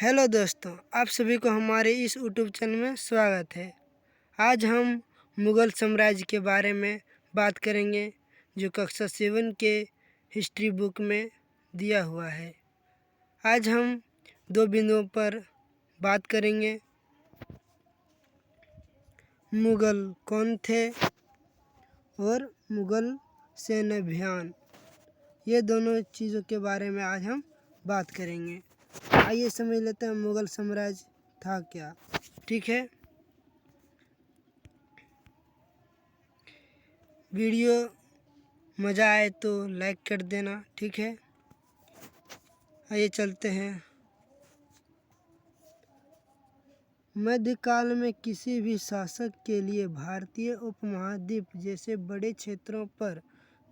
Hello दोस्तों, आप सभी को हमारे इस यूट्यूब चैनल में स्वागत है। आज हम मुग़ल साम्राज्य के बारे में बात करेंगे जो कक्षा 7 के हिस्ट्री बुक में दिया हुआ है। आज हम दो बिंदुओं पर बात करेंगे। मुग़ल कौन थे और मुग़ल सैन्य अभियान, ये दोनों चीज़ों के बारे में आज हम बात करेंगे। आइए समझ लेते हैं मुग़ल साम्राज्य था क्या। ठीक है, वीडियो मज़ा आए तो लाइक कर देना। ठीक है, आइए चलते हैं। मध्यकाल में किसी भी शासक के लिए भारतीय उपमहाद्वीप जैसे बड़े क्षेत्रों पर,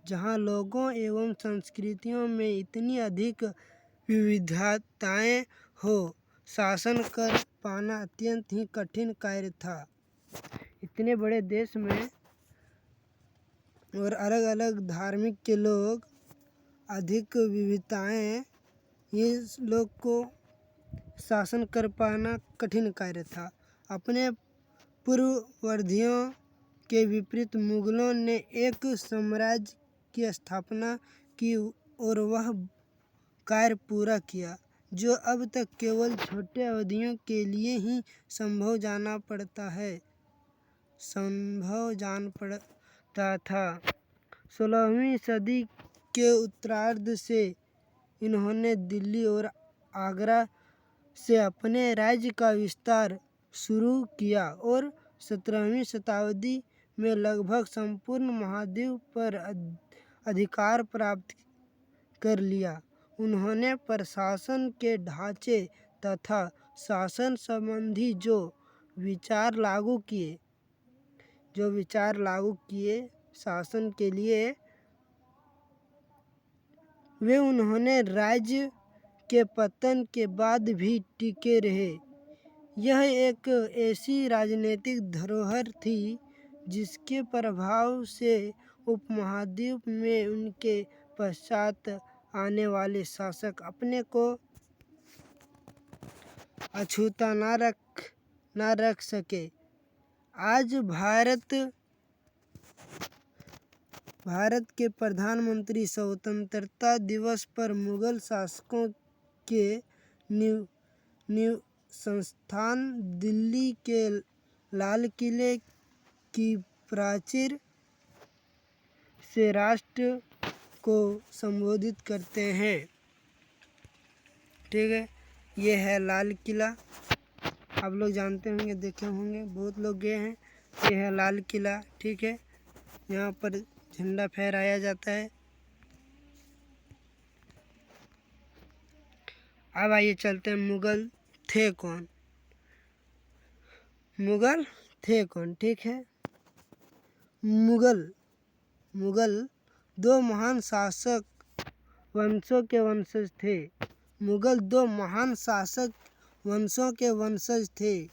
जहां लोगों एवं संस्कृतियों में इतनी अधिक विविधताएं हो, शासन कर पाना अत्यंत ही कठिन कार्य था। इतने बड़े देश में और अलग अलग धार्मिक के लोग, अधिक विविधताएं, ये लोग को शासन कर पाना कठिन कार्य था। अपने पूर्ववर्तियों के विपरीत मुगलों ने एक साम्राज्य की स्थापना की और वह कार्य पूरा किया जो अब तक केवल छोटे अवधियों के लिए ही संभव जान पड़ता था। 16वीं सदी के उत्तरार्ध से इन्होंने दिल्ली और आगरा से अपने राज्य का विस्तार शुरू किया और 17वीं शताब्दी में लगभग संपूर्ण महाद्वीप पर अधिकार प्राप्त कर लिया। उन्होंने प्रशासन के ढांचे तथा शासन संबंधी जो विचार लागू किए शासन के लिए, वे उन्होंने राज्य के पतन के बाद भी टिके रहे। यह एक ऐसी राजनीतिक धरोहर थी जिसके प्रभाव से उपमहाद्वीप में उनके पश्चात आने वाले शासक अपने को अछूता न रख सके। आज भारत के प्रधानमंत्री स्वतंत्रता दिवस पर मुगल शासकों के नींव स्थान दिल्ली के लाल किले की प्राचीर से राष्ट्र को संबोधित करते हैं। ठीक है, ये है लाल किला। आप लोग जानते होंगे, देखे होंगे, बहुत लोग गए हैं। ये है लाल किला। ठीक है, यहाँ पर झंडा फहराया जाता है। अब आइए चलते हैं, मुगल थे कौन। ठीक है, मुगल दो महान शासक वंशों के वंशज थे।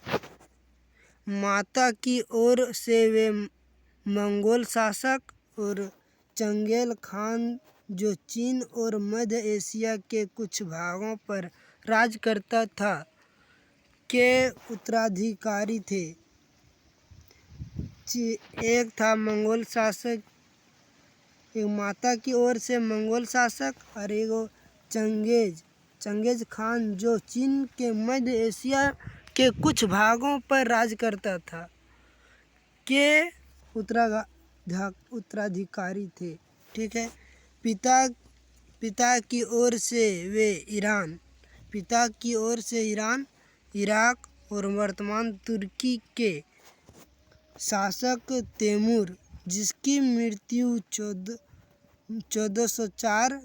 माता की ओर से वे मंगोल शासक और चंगेज खान, जो चीन और मध्य एशिया के कुछ भागों पर राज करता था, के उत्तराधिकारी थे। एक था मंगोल शासक, एक माता की ओर से मंगोल शासक, और एक चंगेज खान, जो चीन के मध्य एशिया के कुछ भागों पर राज करता था, के उत्तराधिकारी थे। ठीक है, पिता की ओर से ईरान, इराक और वर्तमान तुर्की के शासक तैमूर, जिसकी मृत्यु 1404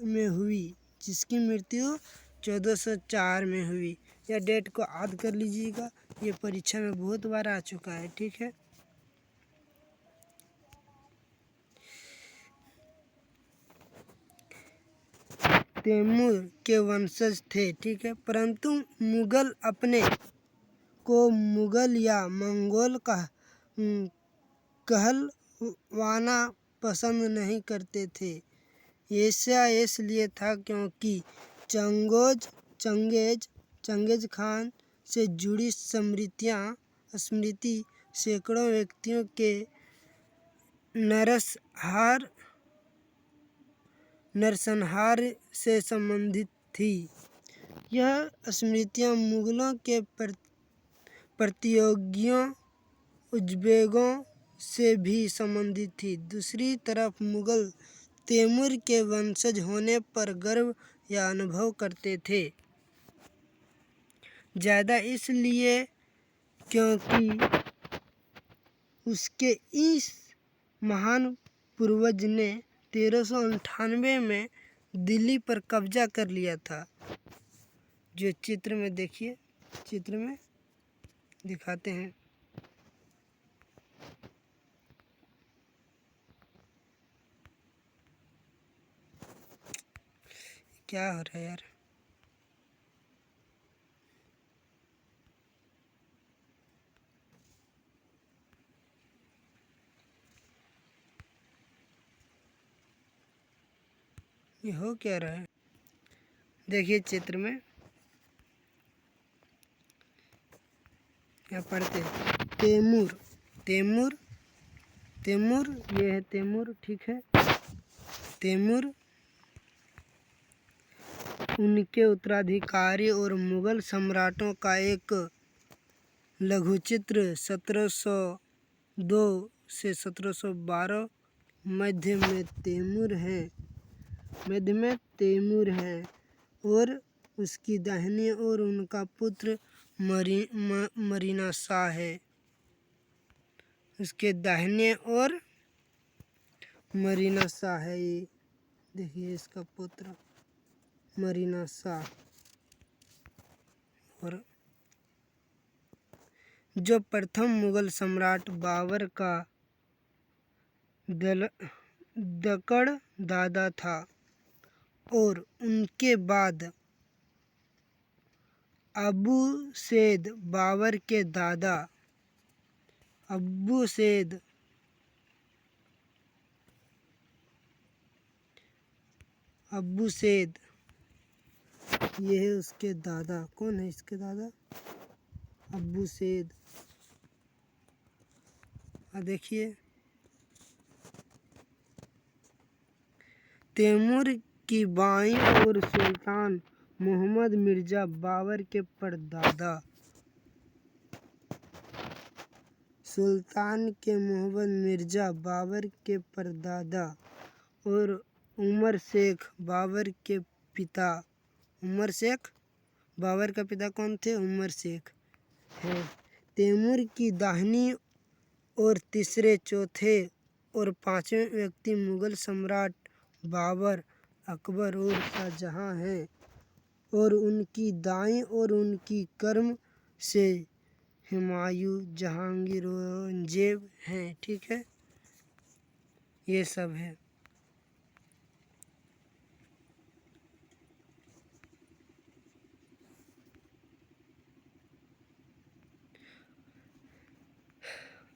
में हुई। यह डेट को याद कर लीजिएगा, ये परीक्षा में बहुत बार आ चुका है। ठीक है, तैमूर के वंशज थे। ठीक है, परंतु मुगल अपने को मुगल या मंगोल कहलवाना पसंद नहीं करते थे। ऐसा इसलिए था क्योंकि चंगेज चंगेज खान से जुड़ी स्मृति सैकड़ों व्यक्तियों के नरसंहार से संबंधित थी। यह स्मृतियाँ मुगलों के प्रतियोगियों उज़्बेकों से भी संबंधित थी। दूसरी तरफ मुगल तैमूर के वंशज होने पर गर्व या अनुभव करते थे, ज़्यादा इसलिए क्योंकि उसके इस महान पूर्वज ने 1398 में दिल्ली पर कब्जा कर लिया था। जो चित्र में देखिए, चित्र में दिखाते हैं। क्या हो रहा है यार? ये हो क्या रहा है? देखिए चित्र में, यहाँ पढ़ते हैं तैमूर, तैमूर, तैमूर, ये है तैमूर, ठीक है। तैमूर, उनके उत्तराधिकारी और मुगल सम्राटों का एक लघुचित्र 1702 से 1712 मध्य में तैमूर है और उसकी दाहिनी ओर उनका पुत्र मरीना शाह है। उसके दाहिने ओर मरीना शाह है। ये देखिए इसका पुत्र मरीना शाह, और जो प्रथम मुगल सम्राट बाबर का दक्कड़ दादा था और उनके बाद अबू सैद बाबर के दादा अबू सैद ये है उसके दादा। कौन है इसके दादा? अबू सैद। देखिए तैमूर की बाईं ओर सुल्तान मोहम्मद मिर्ज़ा बाबर के परदादा, सुल्तान के मोहम्मद मिर्ज़ा बाबर के परदादा और उमर शेख बाबर के पिता। उमर शेख बाबर का पिता कौन थे? उमर शेख है। तैमूर की दाहिनी और तीसरे, चौथे और पांचवें व्यक्ति मुगल सम्राट बाबर, अकबर और शाहजहां हैं, और उनकी दाईं और उनकी कर्म से हुमायूं, जहांगीर, औरंगजेब हैं। ठीक है, ये सब है।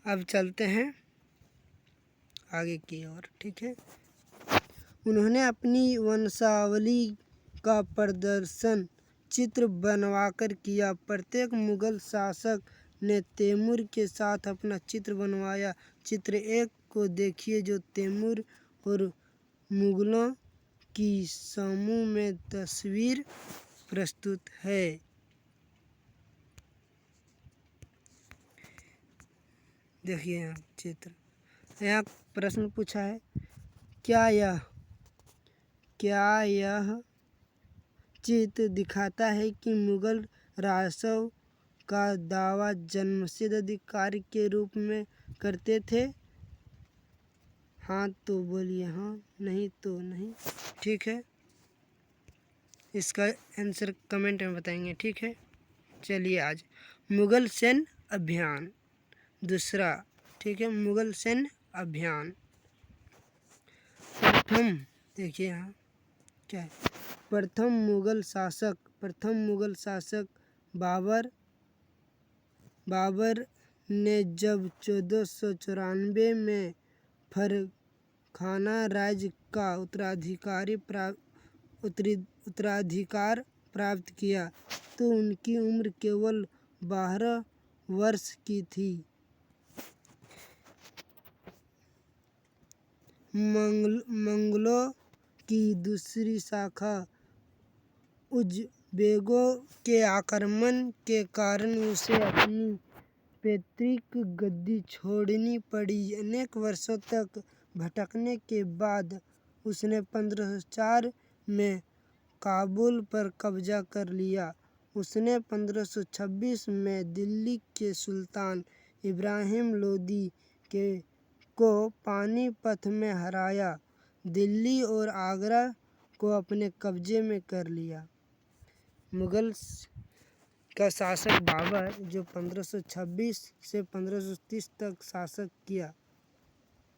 अब चलते हैं आगे की ओर। ठीक है, उन्होंने अपनी वंशावली का प्रदर्शन चित्र बनवाकर किया। प्रत्येक मुगल शासक ने तैमूर के साथ अपना चित्र बनवाया। चित्र 1 को देखिए, जो तैमूर और मुगलों की समूह में तस्वीर प्रस्तुत है। देखिए यहाँ चित्र, यहाँ प्रश्न पूछा है, क्या यह चित्र दिखाता है कि मुगल राजस्व का दावा जन्मसिद्ध अधिकार के रूप में करते थे? हाँ तो बोलिए हाँ, नहीं तो नहीं। ठीक है, इसका आंसर कमेंट में बताएंगे। ठीक है, चलिए आज मुगल सैन्य अभियान दूसरा। ठीक है, मुगल सैन्य अभियान प्रथम, देखिए यहाँ क्या है। प्रथम मुगल शासक बाबर ने जब 1494 में फरखाना राज्य का उत्तराधिकार प्राप्त किया तो उनकी उम्र केवल 12 वर्ष की थी। मंगलों की दूसरी शाखा उज़्बेकों के आक्रमण के कारण उसे अपनी पैतृक गद्दी छोड़नी पड़ी। अनेक वर्षों तक भटकने के बाद उसने 1504 में काबुल पर कब्जा कर लिया। उसने 1526 में दिल्ली के सुल्तान इब्राहिम लोदी को पानीपत में हराया। दिल्ली और आगरा को अपने कब्जे में कर लिया। मुगल का शासक बाबर, जो 1526 से 1530 तक शासन किया,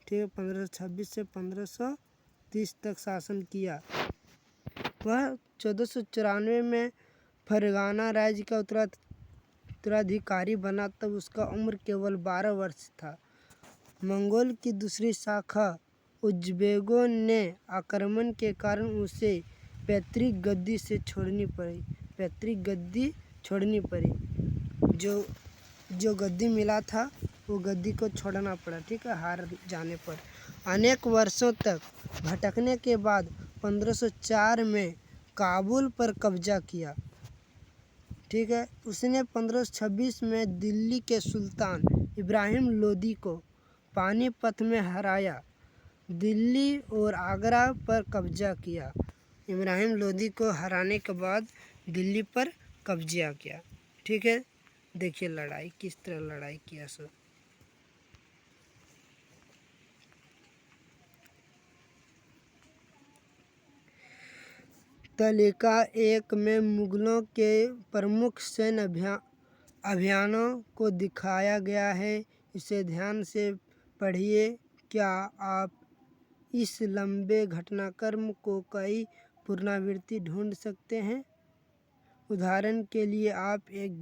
ठीक है, 1526 से 1530 तक शासन किया। वह 1494 में फरगाना राज्य का उत्तराधिकारी बना, तब उसका उम्र केवल 12 वर्ष था। मंगोल की दूसरी शाखा उज़्बेकों ने आक्रमण के कारण उसे पैतृक गद्दी छोड़नी पड़ी। जो गद्दी मिला था वो गद्दी को छोड़ना पड़ा, ठीक है, हार जाने पर। अनेक वर्षों तक भटकने के बाद 1504 में काबुल पर कब्जा किया, ठीक है। उसने 1526 में दिल्ली के सुल्तान इब्राहिम लोदी को पानीपत में हराया। दिल्ली और आगरा पर कब्जा किया। इब्राहिम लोदी को हराने के बाद दिल्ली पर कब्जा किया, ठीक है। देखिए लड़ाई किस तरह लड़ाई किया सो। तालिका 1 में मुगलों के प्रमुख सैन्य अभियानों को दिखाया गया है। इसे ध्यान से पढ़िए। क्या आप इस लंबे घटनाक्रम को कई पुनरावृत्ति ढूंढ सकते हैं? उदाहरण के लिए आप एक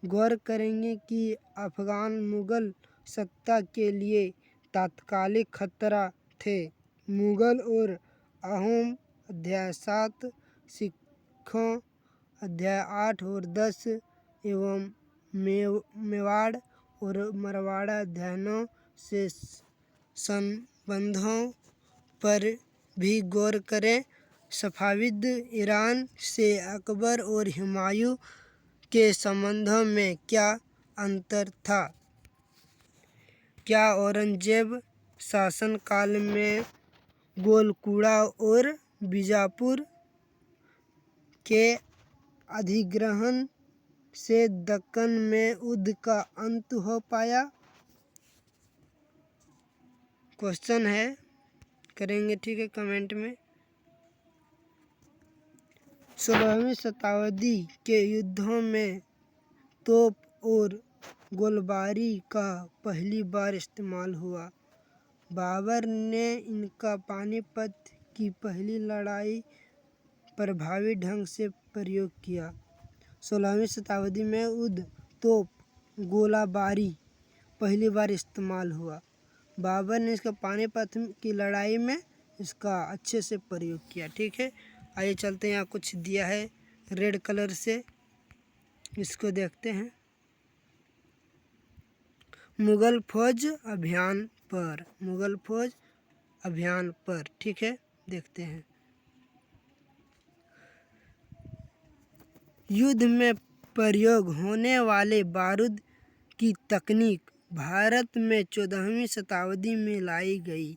गौर करेंगे कि अफगान मुगल सत्ता के लिए तात्कालिक खतरा थे। मुगल और अहोम अध्याय 7, सिखों अध्याय 8 और 10 एवं मेवाड़ और मरवाड़ अध्याय 9 से संबंधों पर भी गौर करें। सफ़ाविद ईरान से अकबर और हुमायूं के संबंधों में क्या अंतर था? क्या औरंगजेब शासनकाल में गोलकुंडा और बीजापुर के अधिग्रहण से दक्कन में युद्ध का अंत हो पाया? क्वेश्चन है, करेंगे, ठीक है, कमेंट में। 16वीं शताब्दी के युद्धों में तोप और गोलीबारी का पहली बार इस्तेमाल हुआ। बाबर ने इनका पानीपत की पहली लड़ाई प्रभावी ढंग से प्रयोग किया। 16वीं शताब्दी में युद्ध तोप गोलीबारी पहली बार इस्तेमाल हुआ। बाबर ने इसका पानीपत की लड़ाई में इसका अच्छे से प्रयोग किया, ठीक है। आइए चलते हैं, यहाँ कुछ दिया है रेड कलर से, इसको देखते हैं। मुगल फौज अभियान पर, ठीक है, देखते हैं। युद्ध में प्रयोग होने वाले बारूद की तकनीक भारत में 14वीं शताब्दी में लाई गई।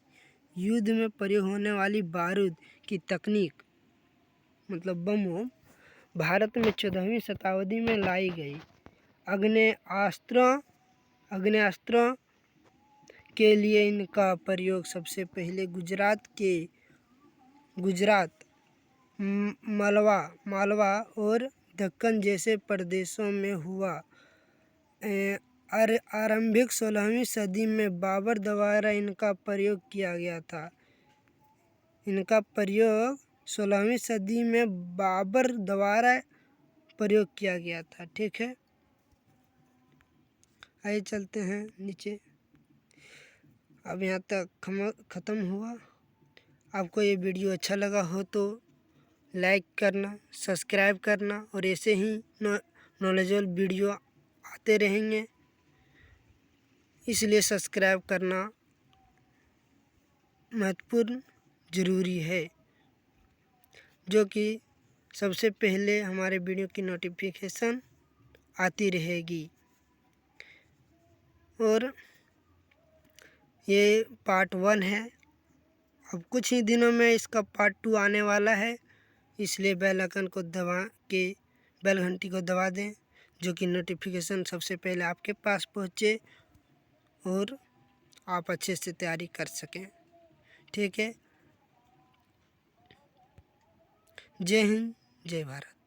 युद्ध में प्रयोग होने वाली बारूद की तकनीक मतलब बम भारत में 14वीं शताब्दी में लाई गई। आग्नेयास्त्रों के लिए इनका प्रयोग सबसे पहले गुजरात, मालवा और दक्कन जैसे प्रदेशों में हुआ। आरंभिक 16वीं सदी में बाबर द्वारा इनका प्रयोग किया गया था। इनका प्रयोग 16वीं सदी में बाबर द्वारा प्रयोग किया गया था, ठीक है। आइए चलते हैं नीचे। अब यहाँ तक ख़त्म हुआ। आपको ये वीडियो अच्छा लगा हो तो लाइक करना, सब्सक्राइब करना और ऐसे ही नॉलेजेबल वीडियो आते रहेंगे, इसलिए सब्सक्राइब करना महत्वपूर्ण ज़रूरी है, जो कि सबसे पहले हमारे वीडियो की नोटिफिकेशन आती रहेगी। और ये पार्ट 1 है, अब कुछ ही दिनों में इसका पार्ट 2 आने वाला है, इसलिए बेल आइकन को दबा के बेल घंटी को दबा दें, जो कि नोटिफिकेशन सबसे पहले आपके पास पहुँचे और आप अच्छे से तैयारी कर सकें। ठीक है, जय हिंद, जय भारत।